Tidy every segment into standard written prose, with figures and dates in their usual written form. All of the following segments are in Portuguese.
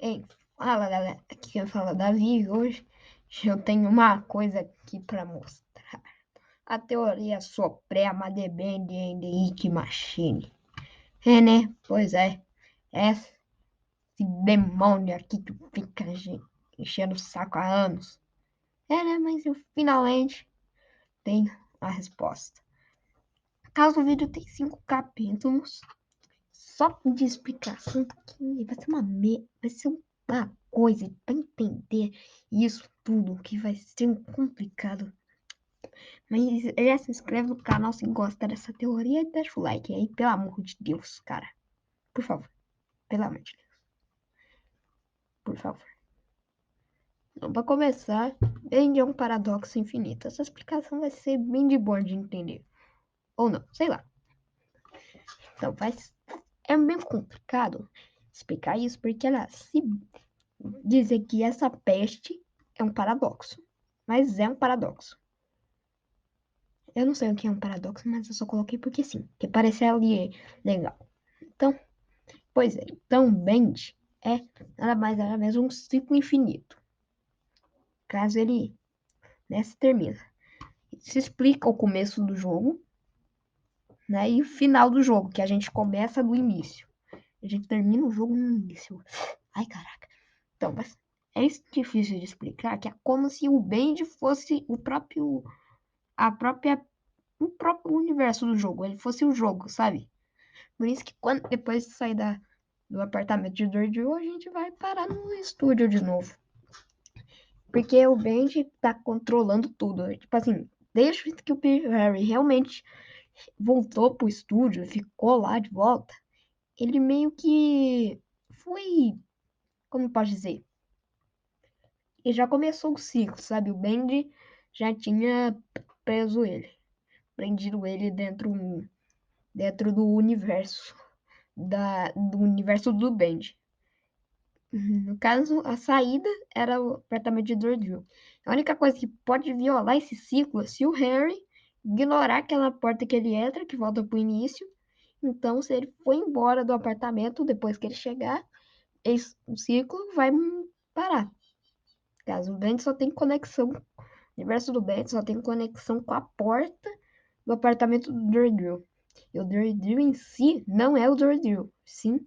Ei, fala galera, aqui quem fala é Davi e hoje eu tenho uma coisa aqui pra mostrar. A teoria Suprema de Bend and the Ike Machine. É, né? Pois é. Esse demônio aqui que fica enchendo o saco há anos. É, né? Mas eu finalmente tenho a resposta. Caso o vídeo tem 5 capítulos, só de explicação, porque vai ser uma coisa pra entender isso tudo que vai ser complicado. Mas já se inscreve no canal se gosta dessa teoria e deixa o like aí, pelo amor de Deus, cara. Por favor, pelo amor de Deus, por favor. Então, pra começar, Bend é um paradoxo infinito. Essa explicação vai ser bem de boa de entender. Ou não, sei lá. Então, é bem complicado explicar isso, porque ela se dizer que essa peste é um paradoxo. Mas é um paradoxo. Eu não sei o que é um paradoxo, mas eu só coloquei porque sim, que parece ali legal. Então, pois é. Então, Bend é nada mais nada menos um ciclo infinito. Caso ele, né, se termina. Se explica o começo do jogo, né, e o final do jogo, que a gente começa do início. A gente termina o jogo no início. Ai, caraca. Então, mas é difícil de explicar, que é como se o Bend fosse o próprio universo do jogo. Ele fosse o jogo, sabe? Por isso que depois de sair do apartamento de Dordrew, a gente vai parar no estúdio de novo. Porque o Benji tá controlando tudo. Tipo assim, desde que o Harry realmente voltou pro estúdio, ficou lá de volta, ele meio que foi, como pode dizer? Ele já começou o ciclo, sabe? O Benji já tinha preso ele, prendido ele dentro do universo do universo do Benji. No caso, a saída era o apartamento de Dordrew. A única coisa que pode violar esse ciclo é se o Harry ignorar aquela porta que ele entra, que volta pro início. Então, se ele for embora do apartamento depois que ele chegar, o ciclo vai parar. Caso o Bend só tem conexão, o universo do Bend só tem conexão com a porta do apartamento do Dordrew. E o Dordrew em si não é o Dordrew, sim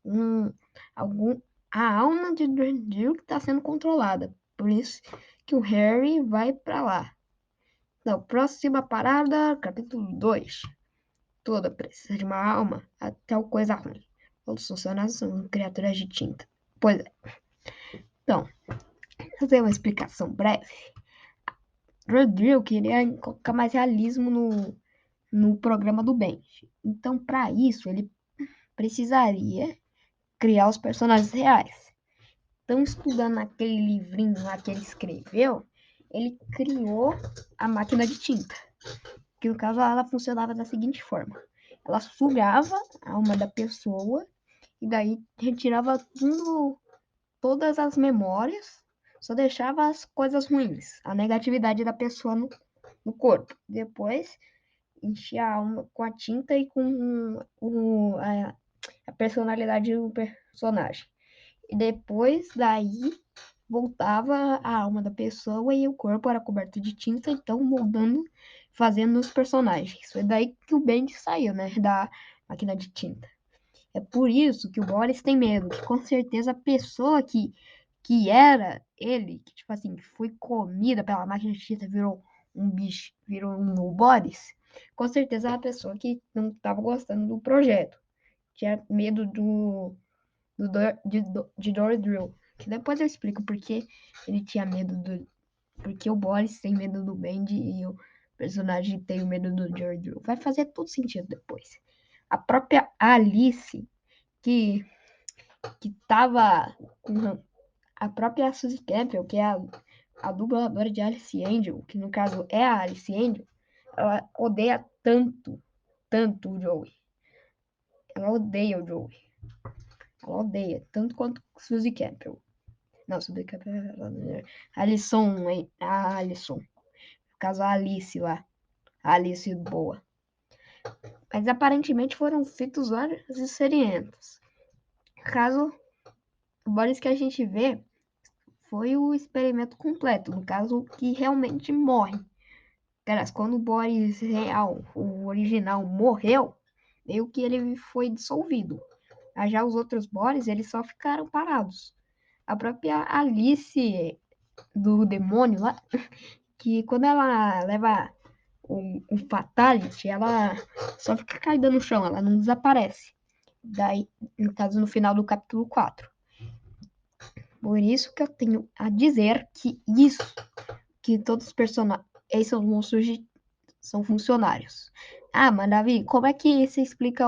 um, algum, a alma de Dordrew que está sendo controlada. Por isso que o Harry vai para lá. Então, próxima parada, capítulo 2. Toda precisa de uma alma, até o coisa ruim. Todos os funcionários são criaturas de tinta. Pois é. Então, fazer uma explicação breve. Dordrew queria colocar mais realismo no programa do Benji. Então, para isso, ele precisaria criar os personagens reais. Então, estudando aquele livrinho lá que ele escreveu, ele criou a máquina de tinta. Que no caso ela funcionava da seguinte forma: ela sugava a alma da pessoa e daí retirava todas as memórias, só deixava as coisas ruins, a negatividade da pessoa no corpo. Depois enchia a alma com a tinta e com a personalidade do personagem. E depois daí voltava a alma da pessoa e o corpo era coberto de tinta, então moldando, fazendo os personagens. Foi daí que o Benji saiu, né, da máquina de tinta. É por isso que o Boris tem medo, que com certeza a pessoa que era ele, que tipo assim, foi comida pela máquina de tinta, virou um bicho, virou um Boris, com certeza é a pessoa que não estava gostando do projeto. Tinha medo de Dordrew. Que depois eu explico porque ele tinha medo do. Porque o Boris tem medo do Bendy e o personagem tem medo do Dordrew. Vai fazer todo sentido depois. A própria Alice, que tava com a própria Suzy Campbell, que é a dubladora de Alice Angel, que no caso é a Alice Angel, ela odeia tanto o Joey. Ela odeia o Joey. Ela odeia, tanto quanto Suzy Campbell. Não, Suzy Campbell é Alison, a Alison. No caso, a Alice lá. A Alice boa. Mas aparentemente foram feitos vários experimentos. Caso O Boris que a gente vê foi o experimento completo, no caso, que realmente morre. Cara, quando o Boris real, o original, morreu, meio que ele foi dissolvido. Já os outros Boris, eles só ficaram parados. A própria Alice do demônio lá, que quando ela leva o Fatality, ela só fica caída no chão, ela não desaparece. Daí, no caso, no final do capítulo 4. Por isso que eu tenho a dizer que todos os personagens, esses são monstros são funcionários. Ah, mas Davi, como é que você explica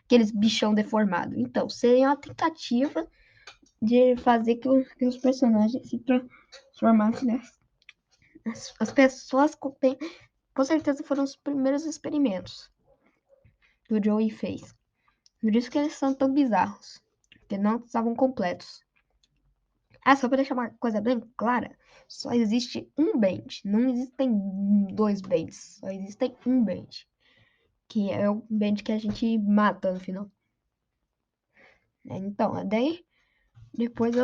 aqueles bichão deformados? Então, seria uma tentativa de fazer que os personagens se transformassem, né? As pessoas com certeza foram os primeiros experimentos que o Joey fez. Por isso que eles são tão bizarros, porque não estavam completos. Ah, só para deixar uma coisa bem clara, só existe um Band, não existem dois Bands, só existem um Band, que é o Band que a gente mata no final. Então, daí, depois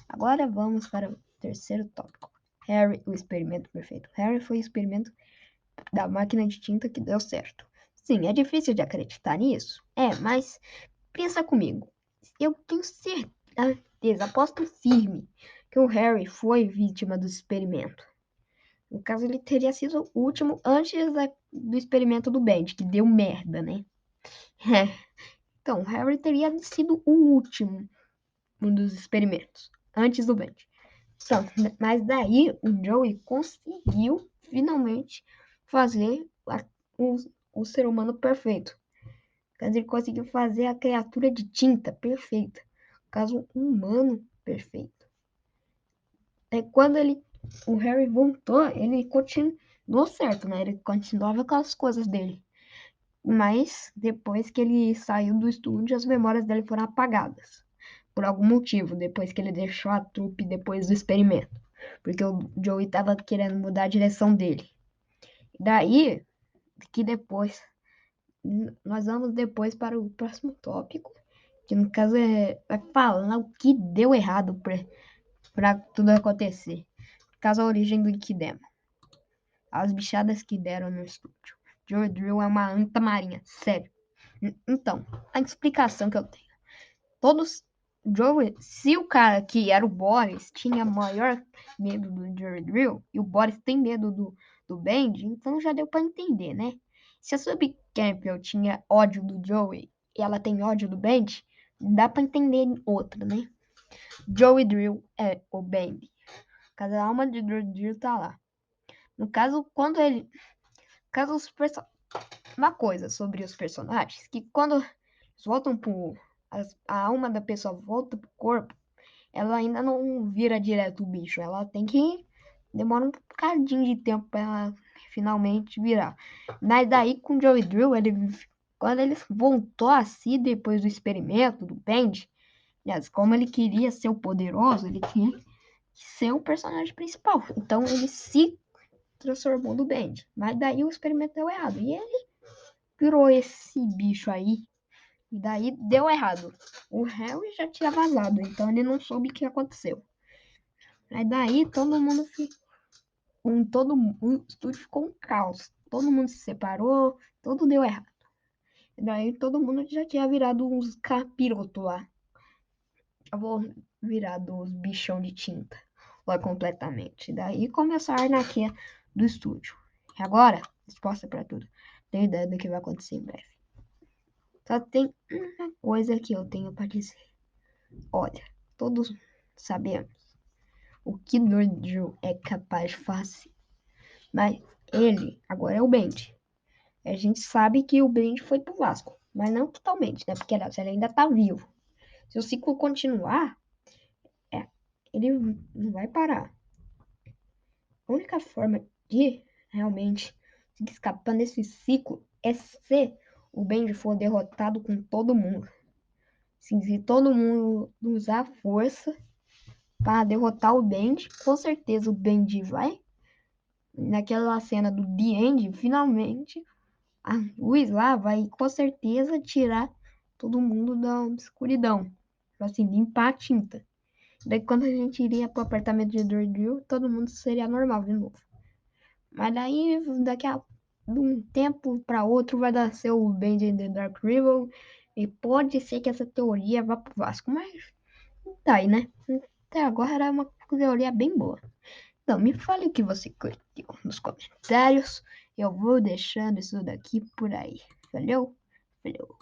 agora vamos para o terceiro tópico. Harry, o experimento perfeito. Harry foi o experimento da máquina de tinta que deu certo. Sim, é difícil de acreditar nisso, mas pensa comigo. Eu tenho certeza, aposto firme, que o Harry foi vítima do experimento. No caso, ele teria sido o último antes do experimento do Bend, que deu merda, né? Então, o Harry teria sido o último dos experimentos, antes do Bend. Então, mas daí o Joey conseguiu finalmente fazer o, o ser humano perfeito. Caso ele conseguiu fazer a criatura de tinta perfeita. Caso humano perfeito. Quando o Harry voltou, ele continuou certo, né? Ele continuava com as coisas dele. Mas depois que ele saiu do estúdio, as memórias dele foram apagadas. Por algum motivo, depois que ele deixou a trupe depois do experimento. Porque o Joey estava querendo mudar a direção dele. Daí que depois, nós vamos depois para o próximo tópico, que no caso vai falar o que deu errado para tudo acontecer. Caso a origem do Ikidema. As bichadas que deram no estúdio. Joe Drill é uma anta marinha, sério. Então, a explicação que eu tenho. Todos. Joe, se o cara que era o Boris tinha maior medo do Joe Drill, e o Boris tem medo do Bend, então já deu pra entender, né? Se a Sub Campbell tinha ódio do Joey e ela tem ódio do Bend, dá pra entender outra, né? Joey Drill é o Bend. Cada alma de Joe Drill tá lá. No caso, quando ele. Caso os uma coisa sobre os personagens, que quando eles voltam pro. A alma da pessoa volta pro corpo, ela ainda não vira direto o bicho. Ela tem que. Demora um bocadinho de tempo pra ela finalmente virar. Mas daí com o Joey Drill, quando ele voltou a si depois do experimento, do Bend, como ele queria ser o poderoso, ele tinha que ser o personagem principal. Então ele se transformou no Bend. Mas daí o experimento deu errado. E ele virou esse bicho aí. E daí deu errado. O Harry já tinha vazado, então ele não soube o que aconteceu. Aí daí todo mundo o estúdio ficou um caos. Todo mundo se separou, tudo deu errado. E daí todo mundo já tinha virado uns capirotos lá. Eu vou virar dos bichão de tinta lá completamente. Daí começou a anarquia do estúdio. E agora, resposta para tudo. Tenho ideia do que vai acontecer em breve. Só tem uma coisa que eu tenho para dizer. Olha, todos sabemos o que Nordil é capaz de fazer. Mas ele agora é o Bend. A gente sabe que o Bend foi pro Vasco. Mas não totalmente, né? Porque ele ainda tá vivo. Se o ciclo continuar, ele não vai parar. A única forma de realmente se escapar desse ciclo é se o Benji for derrotado com todo mundo. Se todo mundo usar força para derrotar o Benji, com certeza o Benji vai. Naquela cena do The End, finalmente, a luz lá vai com certeza tirar todo mundo da escuridão. Pra assim, limpar a tinta. Daí quando a gente iria pro apartamento de Dordrew, todo mundo seria normal de novo. Mas daí, de um tempo para outro, vai nascer o Band in the Dark River. E pode ser que essa teoria vá pro Vasco. Mas tá aí, né? Até agora era uma teoria bem boa. Então, me fale o que você curtiu nos comentários. Eu vou deixando isso daqui por aí. Valeu? Valeu.